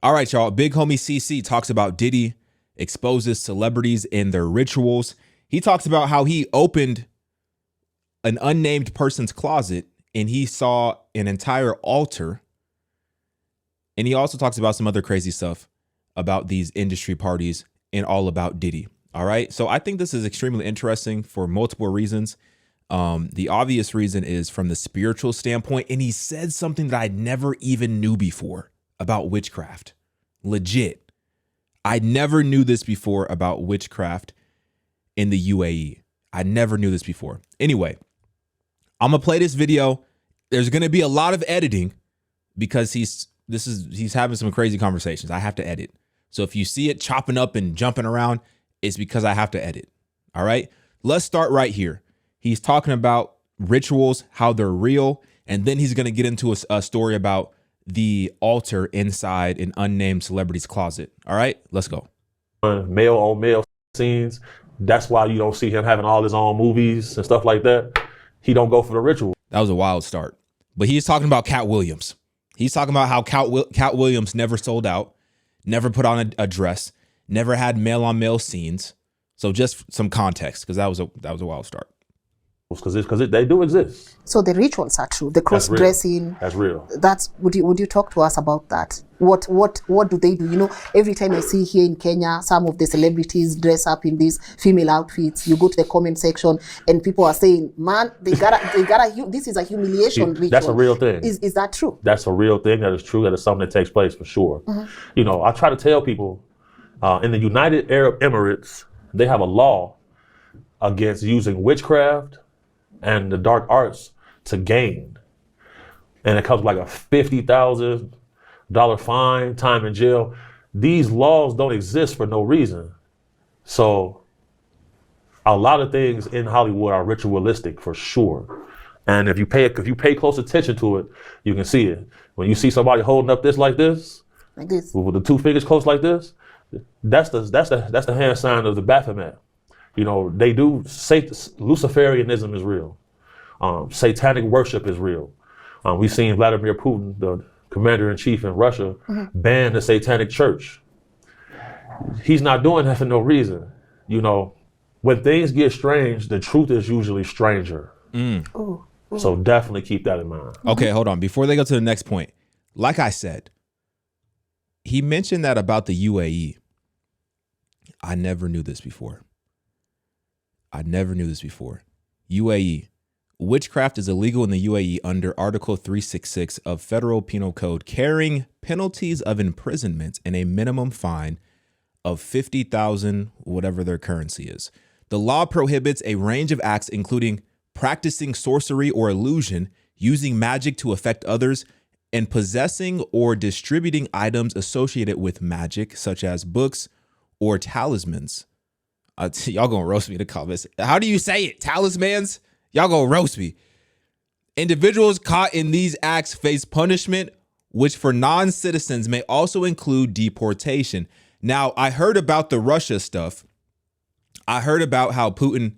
All right, y'all. Big homie CC talks about Diddy exposes celebrities in their rituals. He talks about how he opened an unnamed person's closet and he saw an entire altar. And he also talks about some other crazy stuff about these industry parties and all about Diddy. All right. So I think this is extremely interesting for multiple reasons. The obvious reason is from the spiritual standpoint. And he said something that I never even knew before about witchcraft. Legit. I never knew this before about witchcraft in the UAE. I never knew this before. Anyway, I'm going to play this video. There's going to be a lot of editing because he's having some crazy conversations. I have to edit. So if you see it chopping up and jumping around, it's because I have to edit. All right. Let's start right here. He's talking about rituals, how they're real. And then he's going to get into a story about the altar inside an unnamed celebrity's closet. All right, let's go. Male on male scenes. That's why you don't see him having all his own movies and stuff like that. He don't go for the ritual. That was a wild start. But he's talking about Cat Williams. He's talking about how Cat Williams never sold out, never put on a dress, never had male on male scenes. So just some context, because that was a wild start. Because they do exist. So the rituals are true. The cross dressing. That's real. Would you talk to us about that? What do they do? You know, every time I see here in Kenya, some of the celebrities dress up in these female outfits. You go to the comment section and people are saying, "Man, they gotta. This is a humiliation ritual." That's a real thing. Is that true? That's a real thing. That is true. That is something that takes place for sure. Mm-hmm. You know, I try to tell people in the United Arab Emirates, they have a law against using witchcraft and the dark arts to gain. And it comes like a $50,000 fine, time in jail. These laws don't exist for no reason. So a lot of things in Hollywood are ritualistic for sure. And if you pay close attention to it, you can see it. When you see somebody holding up like this, with the two fingers close like this, that's the hand sign of the Baphomet. You know, they do say Luciferianism is real. Satanic worship is real. We've seen Vladimir Putin, the commander-in-chief in Russia, ban the satanic church. He's not doing that for no reason. You know, when things get strange, the truth is usually stranger. Ooh. So definitely keep that in mind. Okay, hold on. Before they go to the next point, like I said, he mentioned that about the UAE. I never knew this before. UAE. Witchcraft is illegal in the UAE under Article 366 of Federal Penal Code, carrying penalties of imprisonment and a minimum fine of 50,000, whatever their currency is. The law prohibits a range of acts, including practicing sorcery or illusion, using magic to affect others, and possessing or distributing items associated with magic, such as books or talismans. Y'all gonna roast me in the comments. How do you say it? Talismans? Y'all gonna roast me. Individuals caught in these acts face punishment, which for non-citizens may also include deportation. Now, I heard about the Russia stuff. I heard about how Putin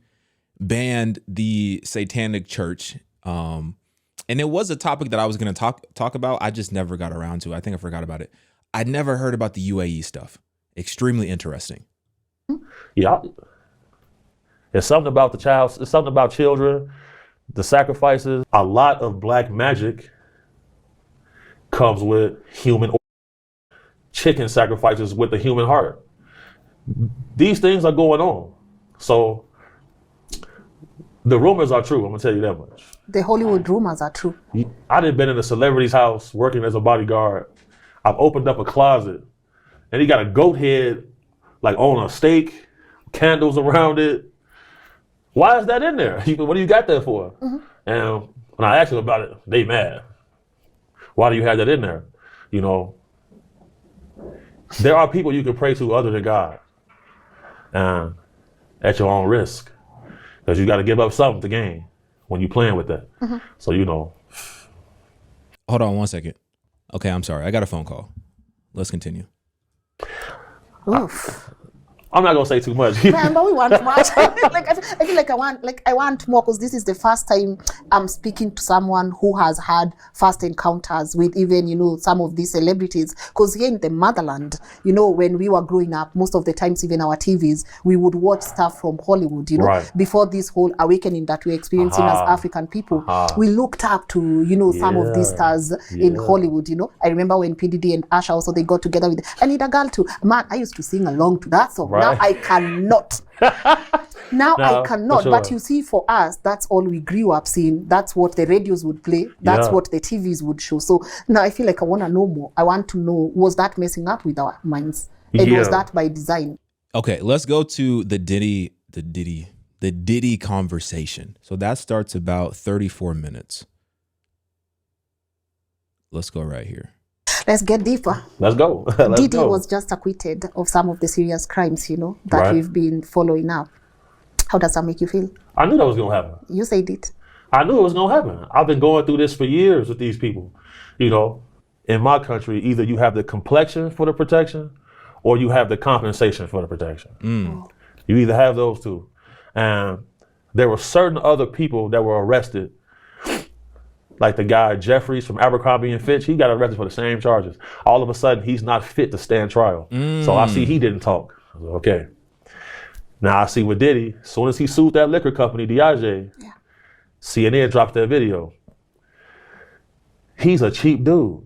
banned the satanic church. And it was a topic that I was gonna talk about. I just never got around to it. I think I forgot about it. I'd never heard about the UAE stuff. Extremely interesting. Yeah, it's something about the child. It's something about children, the sacrifices. A lot of black magic comes with human chicken sacrifices with the human heart. These things are going on. So the rumors are true. I'm gonna tell you that much. The Hollywood rumors are true. I done been in a celebrity's house working as a bodyguard. I've opened up a closet and he got a goat head like on a steak, candles around it. Why is that in there? What do you got that for? Mm-hmm. And when I asked them about it, they mad. Why do you have that in there? You know, there are people you can pray to other than God, at your own risk, because you got to give up something to gain when you're playing with that. Mm-hmm. So, you know. Hold on 1 second. Okay, I'm sorry. I got a phone call. Let's continue. Oof. I'm not gonna say too much. Man, but we want much. I feel like I want more, because this is the first time I'm speaking to someone who has had first encounters with even, some of these celebrities. Because here in the motherland, when we were growing up, most of the times, even our TVs, we would watch stuff from Hollywood, Right. before this whole awakening that we're experiencing as African people. We looked up to, some of these stars in Hollywood, I remember when P. Diddy and Asha also, they got together with, I Need a Girl too. Man, I used to sing along to that song. Right. Now I cannot. Now I cannot. sure. But you see, for us, that's all we grew up seeing. That's what the radios would play. That's Yeah. what the TVs would show. So now I feel like I want to know more. I want to know, was that messing up with our minds? And was Yeah. that by design? Okay, let's go to the Diddy conversation. So that starts about 34 minutes. Let's go right here. Let's get deeper. Let's go. Let's Diddy go. was just acquitted of some of the serious crimes, that Right. we've been following up. How does that make you feel? I knew that was gonna happen. You said it. I knew it was gonna happen. I've been going through this for years with these people. In my country, either you have the complexion for the protection or you have the compensation for the protection. You either have those two. And there were certain other people that were arrested, like the guy Jeffries from Abercrombie and Fitch. He got arrested for the same charges. All of a sudden, he's not fit to stand trial. So I see he didn't talk. I was like, okay. Now I see with Diddy, as soon as he sued that liquor company, DIJ, CNN dropped that video. He's a cheap dude.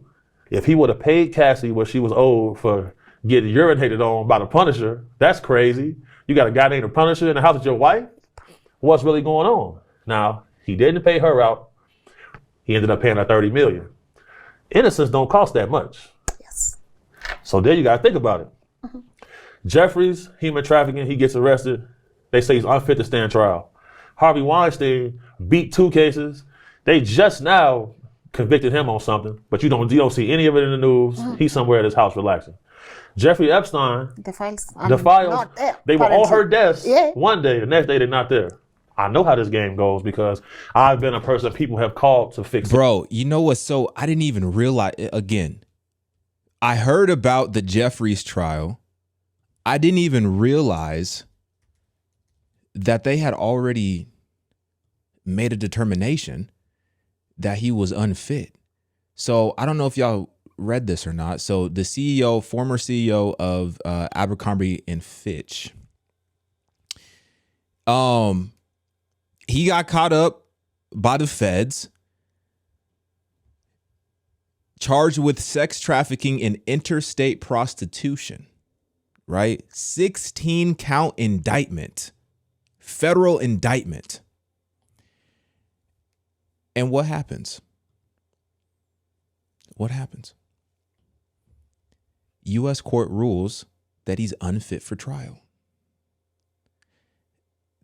If he would have paid Cassie what she was owed for getting urinated on by the Punisher, that's crazy. You got a guy named the Punisher in the house with your wife? What's really going on? Now, he didn't pay her out. He ended up paying her $30 million. Innocence don't cost that much. Yes. So there you got to think about it. Jeffries, human trafficking, he gets arrested. They say he's unfit to stand trial. Harvey Weinstein beat 2 cases. They just now convicted him on something, but you don't see any of it in the news. He's somewhere at his house relaxing. Jeffrey Epstein, The files. the files, Not there, they were on her desk Yeah. one day, the next day they're not there. I know how this game goes because I've been a person people have called to fix it. Bro, you know what's so, I didn't even realize, again, I heard about the Jeffries trial. I didn't even realize that they had already made a determination that he was unfit. So I don't know if y'all read this or not. So the former CEO of Abercrombie and Fitch, he got caught up by the feds, charged with sex trafficking and interstate prostitution, right? 16 count indictment, federal indictment. And what happens? What happens? U.S. court rules that he's unfit for trial.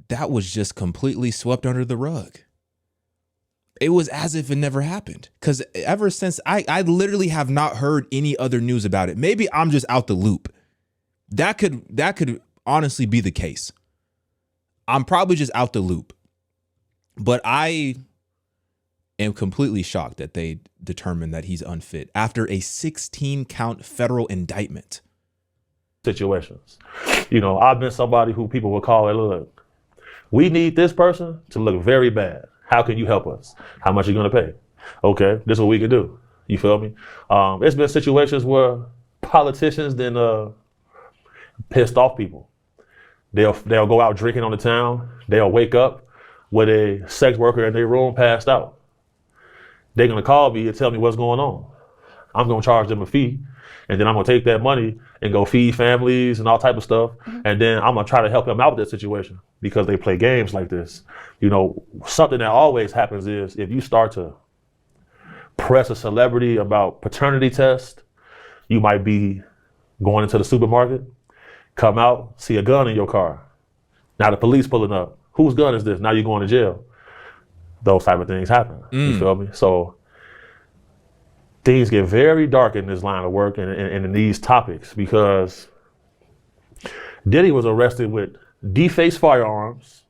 That was just completely swept under the rug. It was as if it never happened. Because ever since, I literally have not heard any other news about it. Maybe I'm just out the loop. That could honestly be the case. I'm probably just out the loop. But I am completely shocked that they determined that he's unfit after a 16 count federal indictment. Situations. I've been somebody who people will call it, look, we need this person to look very bad. How can you help us? How much are you going to pay? Okay, this is what we can do. You feel me? It's been situations where politicians then pissed off people. They'll go out drinking on the town. They'll wake up with a sex worker in their room passed out. They're going to call me and tell me what's going on. I'm going to charge them a fee. And then I'm going to take that money and go feed families and all type of stuff. And then I'm going to try to help them out with that situation because they play games like this. Something that always happens is if you start to press a celebrity about paternity test, you might be going into the supermarket, come out, see a gun in your car. Now the police pulling up. Whose gun is this? Now you're going to jail. Those type of things happen. You feel me? So things get very dark in this line of work and in these topics because Diddy was arrested with defaced firearms,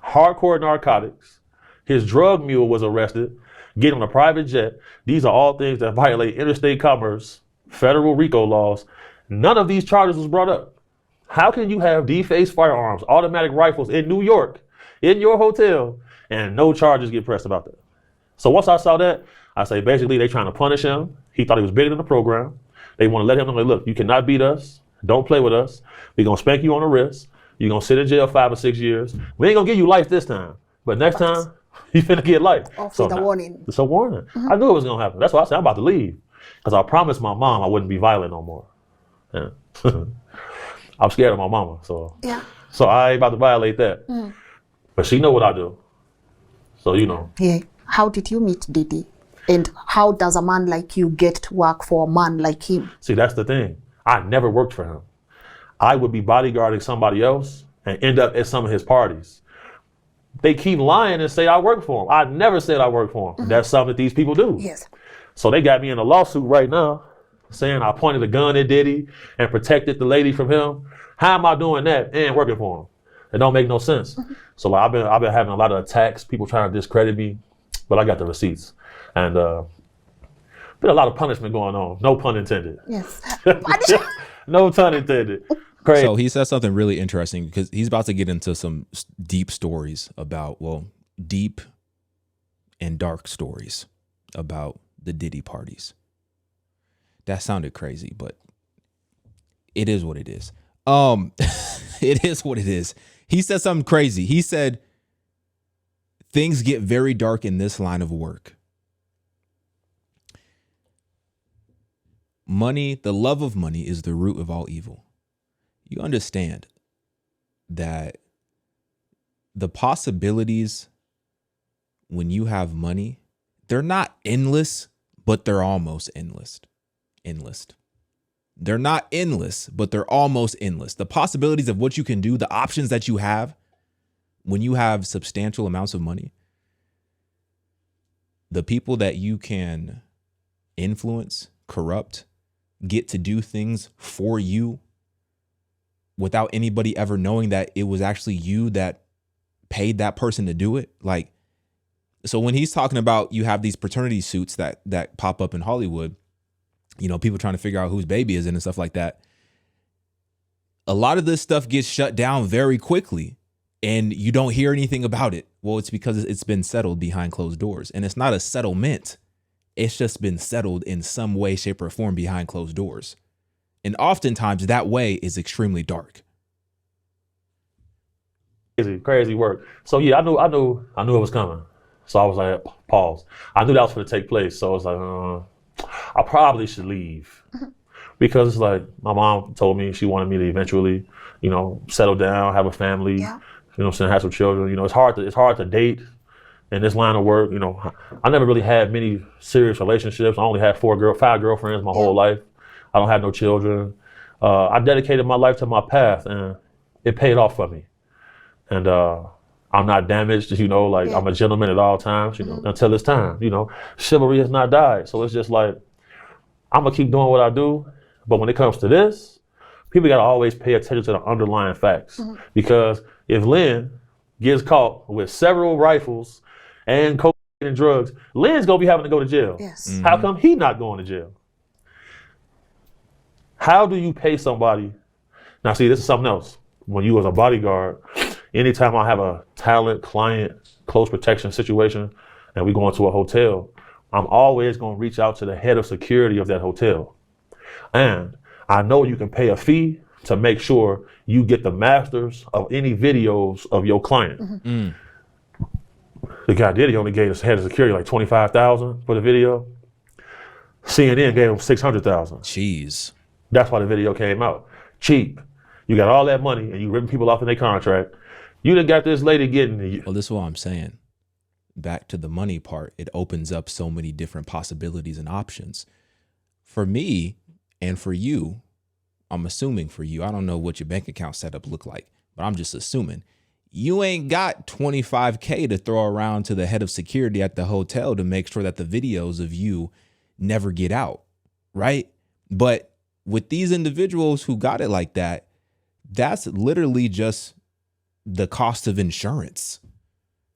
hardcore narcotics. His drug mule was arrested, getting on a private jet. These are all things that violate interstate commerce, federal RICO laws. None of these charges was brought up. How can you have defaced firearms, automatic rifles in New York, in your hotel, and no charges get pressed about that? So once I saw that, I say basically they trying to punish him. He thought he was bigger than the program. They want to let him know, like, look, you cannot beat us. Don't play with us. We're going to spank you on the wrist. You're going to sit in jail 5 or 6 years. We ain't going to give you life this time. But next time, you finna get life. So the warning. It's a warning. I knew it was going to happen. That's why I said I'm about to leave. Because I promised my mom I wouldn't be violent no more. Yeah. I'm scared of my mama. So I ain't about to violate that. But she know what I do. So, you know. Yeah. How did you meet Diddy? And how does a man like you get to work for a man like him? See, that's the thing. I never worked for him. I would be bodyguarding somebody else and end up at some of his parties. They keep lying and say I work for him. I never said I work for him. That's something that these people do. Yes. So they got me in a lawsuit right now saying I pointed a gun at Diddy and protected the lady from him. How am I doing that and working for him? It don't make no sense. So like, I've been having a lot of attacks, people trying to discredit me, but I got the receipts. And been a lot of punishment going on. No pun intended. Yes. No pun intended. Crazy. So he said something really interesting because he's about to get into some deep stories about, well, deep and dark stories about the Diddy parties. That sounded crazy, but it is what it is. It is what it is. He said something crazy. He said, things get very dark in this line of work. Money, the love of money is the root of all evil. You understand that the possibilities when you have money, they're not endless, but they're almost endless. They're not endless, but they're almost endless. The possibilities of what you can do, the options that you have when you have substantial amounts of money, the people that you can influence, corrupt, get to do things for you without anybody ever knowing that it was actually you that paid that person to do it. Like, so when he's talking about you have these paternity suits that pop up in Hollywood, you know, people trying to figure out whose baby is in and stuff like that. A lot of this stuff gets shut down very quickly and you don't hear anything about it. Well, it's because it's been settled behind closed doors, and it's not a settlement. It's just been settled in some way, shape, or form behind closed doors. And oftentimes that way is extremely dark. Crazy work. So yeah, I knew it was coming. So I was like, pause. I knew that was going to take place. So I was like, I probably should leave. Because it's like, my mom told me she wanted me to eventually, you know, settle down, have a family, you know what I'm saying, have some children. You know, it's hard to date in this line of work. You know, I never really had many serious relationships. I only had 5 girlfriends my whole life. I don't have no children. I dedicated my life to my path, and it paid off for me. And I'm not damaged, you know, like I'm a gentleman at all times, you know, until it's time, you know. Chivalry has not died. So it's just like, I'm gonna keep doing what I do. But when it comes to this, people gotta always pay attention to the underlying facts. Because if Lynn gets caught with several rifles and cocaine and drugs, Lynn's gonna be having to go to jail. Yes. How come he not going to jail? How do you pay somebody? Now, see, this is something else. When you was a bodyguard, anytime I have a talent, client, close protection situation, and we go into a hotel, I'm always going to reach out to the head of security of that hotel. And I know you can pay a fee to make sure you get the masters of any videos of your client. The guy Diddy only gave his head of security like $25,000 for the video. CNN gave him $600,000. Jeez. That's why the video came out. Cheap. You got all that money and you ripping people off in their contract. You done got this lady getting. Well, this is what I'm saying. Back to the money part, it opens up so many different possibilities and options. For me and for you, I'm assuming for you, I don't know what your bank account setup look like, but I'm just assuming you ain't got $25K to throw around to the head of security at the hotel to make sure that the videos of you never get out, right? But with these individuals who got it like that, that's literally just the cost of insurance.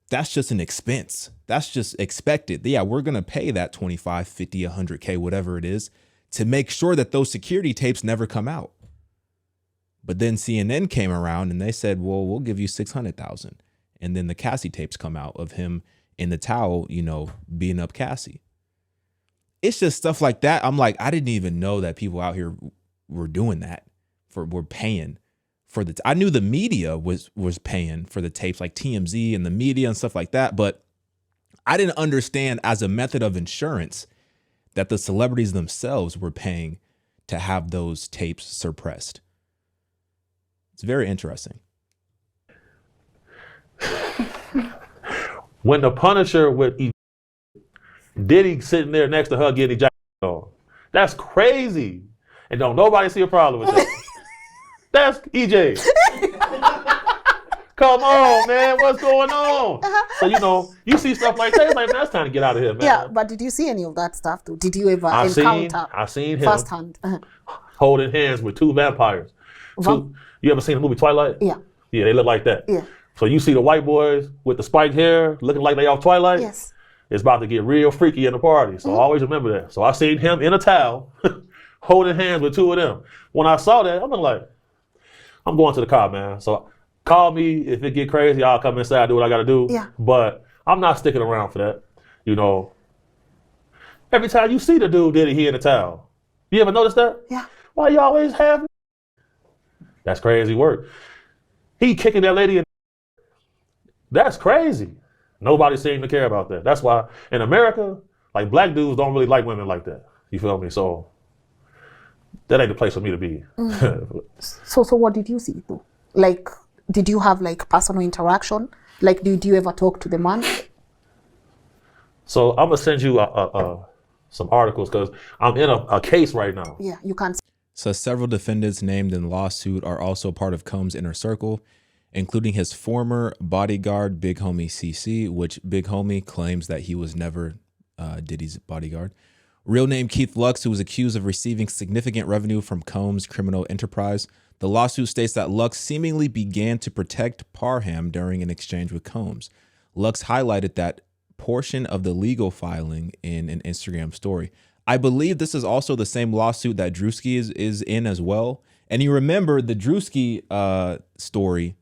That's just an expense. That's just expected. Yeah, we're going to pay that 25, 50, 100K, whatever it is, to make sure that those security tapes never come out. But then CNN came around and they said, well, we'll give you 600,000. And then the Cassie tapes come out of him in the towel, you know, beating up Cassie. It's just stuff like that. I'm like, I didn't even know that people out here were doing that, were paying for the, I knew the media was paying for the tapes, like TMZ and the media and stuff like that. But I didn't understand as a method of insurance that the celebrities themselves were paying to have those tapes suppressed. It's very interesting. When the Punisher with Diddy sitting there next to her getting ejaculate on, that's crazy. And don't nobody see a problem with that. That's EJ. Come on, man. What's going on? So, you know, you see stuff like that. It's like, man, it's time to get out of here, man. Yeah, but did you see any of that stuff too? Did you ever encounter? I seen him firsthand. holding hands with two vampires. You ever seen the movie Twilight? Yeah. Yeah, they look like that. Yeah. So you see the white boys with the spiked hair looking like they off Twilight? Yes. It's about to get real freaky in the party. So always remember that. So I seen him in a towel holding hands with two of them. When I saw that, I'm like, I'm going to the car, man. So call me if it get crazy. I'll come inside, do what I got to do. Yeah. But I'm not sticking around for that. You know, every time you see the dude Diddy, he in a towel. You ever notice that? Yeah. Why you always have? That's crazy work. He kicking that lady in. That's crazy. Nobody seemed to care about that. That's why in America, like black dudes don't really like women like that. You feel me? So that ain't the place for me to be. So what did you see though? Like, did you have like personal interaction? Like, did you ever talk to the man? So I'm gonna send you some articles because I'm in a case right now. Yeah, you can. So several defendants named in the lawsuit are also part of Combs' inner circle, including his former bodyguard, Big Homie CC, which Big Homie claims that he was never Diddy's bodyguard. Real name Keith Lux, who was accused of receiving significant revenue from Combs' criminal enterprise. The lawsuit states that Lux seemingly began to protect Parham during an exchange with Combs. Lux highlighted that portion of the legal filing in an Instagram story. I believe this is also the same lawsuit that Drewski is in as well. And you remember the Drewski story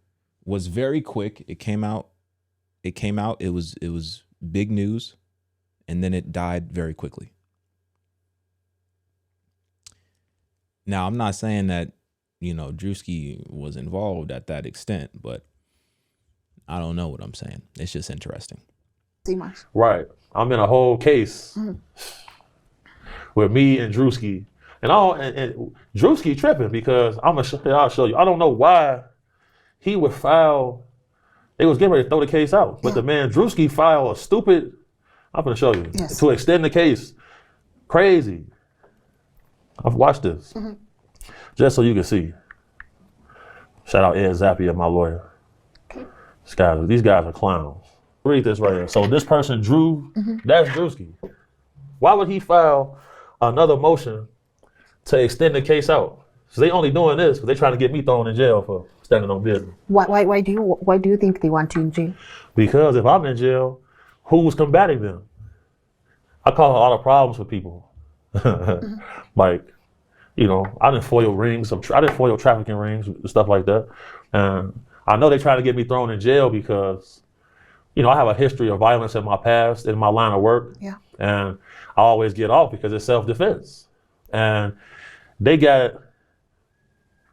was very quick. It came out. It was big news, and then it died very quickly. Now, I'm not saying that, you know, Drewski was involved at that extent, but I don't know what I'm saying. It's just interesting. Right. I'm in a whole case with me and Drewski. And Drewski tripping because I'll show you. I don't know why he would file. They was getting ready to throw the case out. But the man Drewski filed a stupid, I'm going to show you, to extend the case. Crazy. I've watched this. Just so you can see. Shout out Ed Zappia, my lawyer. These guys are clowns. Read this right here. So this person, Drew, that's Drewski. Why would he file another motion to extend the case out? So they only doing this because they trying to get me thrown in jail for standing on business. Why do you think they want you in jail? Because if I'm in jail, who's combating them? I cause a lot of problems for people. Like, you know, I didn't foil rings. I didn't foil trafficking rings, stuff like that. And I know they trying to get me thrown in jail because, you know, I have a history of violence in my past, in my line of work. Yeah. And I always get off because it's self-defense. And they got,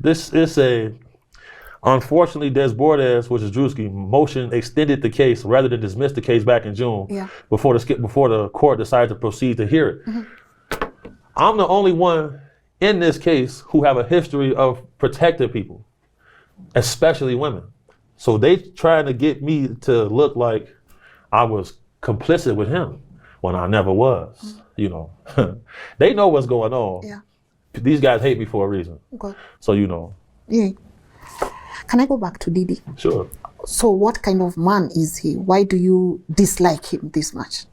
this is unfortunately, Des Bordes, which is Drewski, motion extended the case rather than dismiss the case back in June before the court decided to proceed to hear it. I'm the only one in this case who have a history of protecting people, especially women. So they trying to get me to look like I was complicit with him when I never was, you know. They know what's going on. Yeah. These guys hate me for a reason. Okay. So, you know. Yeah. Can I go back to Diddy? Sure. So what kind of man is he? Why do you dislike him this much?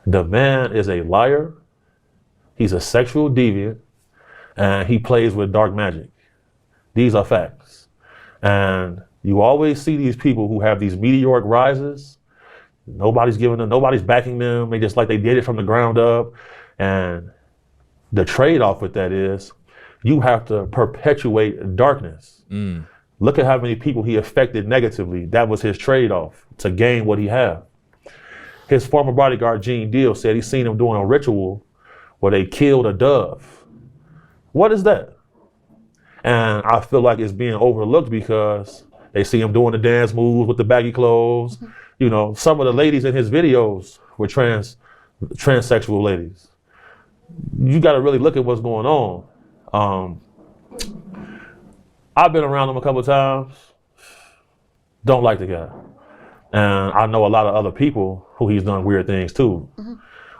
The man is a liar. He's a sexual deviant, and he plays with dark magic. These are facts. And you always see these people who have these meteoric rises. Nobody's backing them. They just like they did it from the ground up. And the trade-off with that is you have to perpetuate darkness. Look at how many people he affected negatively. That was his trade-off to gain what he had. His former bodyguard, Gene Deal, said he seen him doing a ritual where they killed a dove. What is that? And I feel like it's being overlooked because they see him doing the dance moves with the baggy clothes. You know, some of the ladies in his videos were transsexual ladies. You got to really look at what's going on. I've been around him a couple of times. Don't like the guy. And I know a lot of other people who he's done weird things too.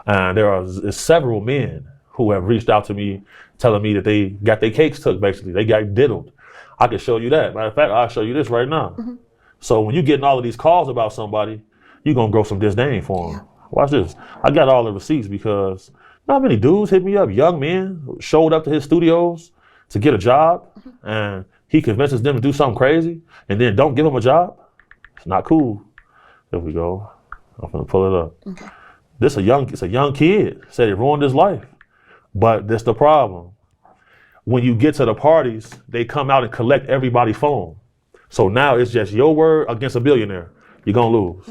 And there are several men who have reached out to me telling me that they got their cakes took, basically. They got diddled. I can show you that. Matter of fact, I'll show you this right now. So when you're getting all of these calls about somebody, you're going to grow some disdain for them. Watch this. I got all the receipts because you know how many dudes hit me up, young men, showed up to his studios to get a job, and he convinces them to do something crazy and then don't give them a job? It's not cool. There we go. I'm gonna pull it up. Okay. It's a young kid. Said it ruined his life. But that's the problem. When you get to the parties, they come out and collect everybody's phone. So now it's just your word against a billionaire. You're gonna lose.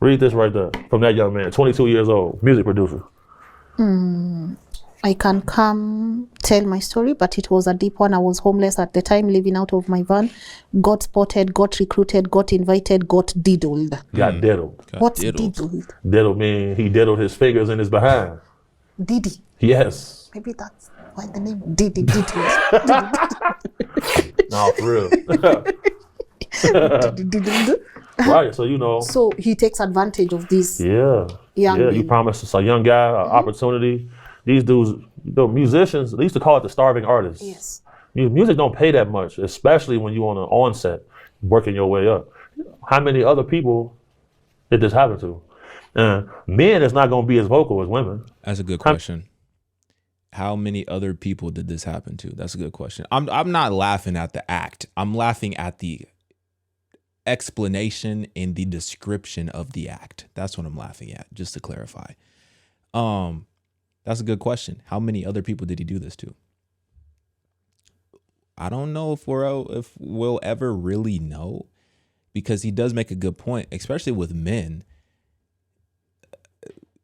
Read this right there from that young man, 22 years old, music producer. I can come tell my story, but it was a deep one. I was homeless at the time, living out of my van, got spotted, got recruited, got invited, got diddled. Got diddled. What's diddled? Diddled mean he diddled his fingers in his behind. Diddy. Yes. Maybe that's why the name Diddy diddled. No, for real. Right, so you know. So he takes advantage of this. Yeah. You promised a young guy an opportunity. These dudes, the musicians, they used to call it the starving artist. Yes. Music don't pay that much, especially when you're on an onset, working your way up. How many other people did this happen to? Men is not going to be as vocal as women. That's a good question. How many other people did this happen to? That's a good question. I'm not laughing at the act. I'm laughing at the explanation and the description of the act. That's what I'm laughing at, just to clarify. That's a good question. How many other people did he do this to? I don't know if we'll ever really know, because he does make a good point, especially with men.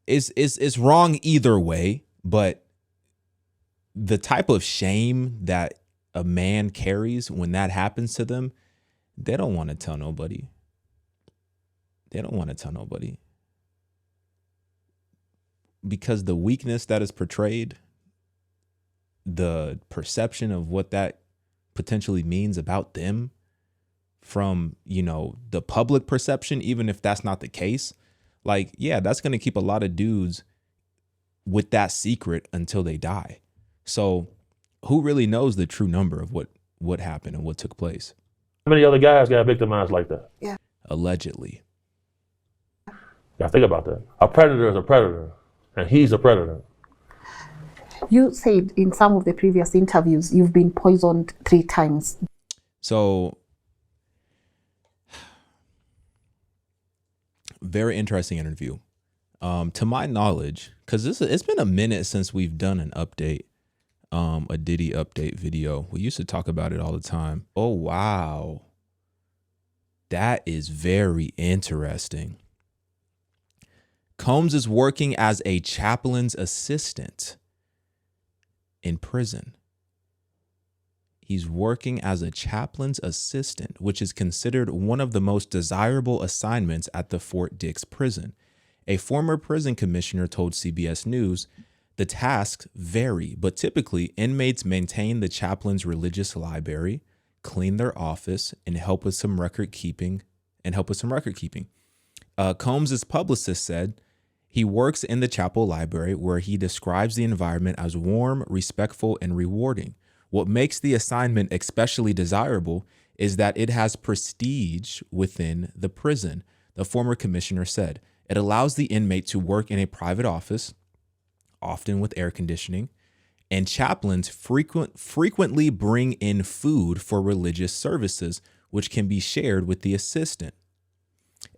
It's wrong either way, but the type of shame that a man carries when that happens to them, they don't want to tell nobody. They don't want to tell nobody. Because the weakness that is portrayed, the perception of what that potentially means about them from, you know, the public perception, even if that's not the case, like, yeah, that's going to keep a lot of dudes with that secret until they die. So who really knows the true number of what happened and what took place? How many other guys got victimized like that? Yeah. Allegedly. Yeah, think about that. A predator is a predator, and he's a predator. You said in some of the previous interviews, you've been poisoned 3 times. So, very interesting interview. To my knowledge, because it's been a minute since we've done an update, a Diddy update video. We used to talk about it all the time. Oh, wow. That is very interesting. Combs is working as a chaplain's assistant in prison. He's working as a chaplain's assistant, which is considered one of the most desirable assignments at the Fort Dix prison. A former prison commissioner told CBS News, the tasks vary, but typically inmates maintain the chaplain's religious library, clean their office, and help with some record keeping. Combs' publicist said he works in the chapel library, where he describes the environment as warm, respectful, and rewarding. What makes the assignment especially desirable is that it has prestige within the prison, the former commissioner said. It allows the inmate to work in a private office, often with air conditioning, and chaplains frequently bring in food for religious services, which can be shared with the assistant.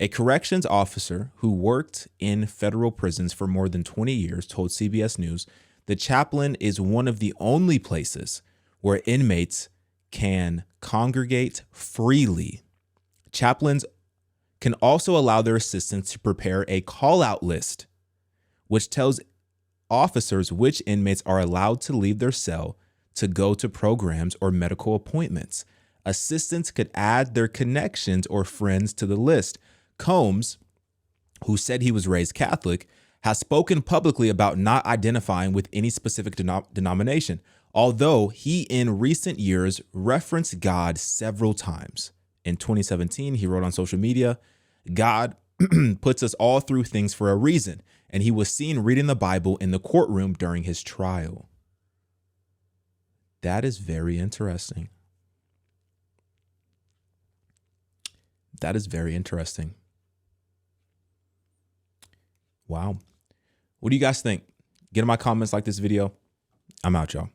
A corrections officer who worked in federal prisons for more than 20 years told CBS News, The chaplain is one of the only places where inmates can congregate freely. Chaplains can also allow their assistants to prepare a call-out list, which tells officers which inmates are allowed to leave their cell to go to programs or medical appointments. Assistants could add their connections or friends to the list. Combs, who said he was raised Catholic, has spoken publicly about not identifying with any specific denomination, although he in recent years referenced God several times. In 2017, he wrote on social media, "God puts us all through things for a reason," and he was seen reading the Bible in the courtroom during his trial. That is very interesting. That is very interesting. Wow. What do you guys think? Get in my comments, like this video. I'm out, y'all.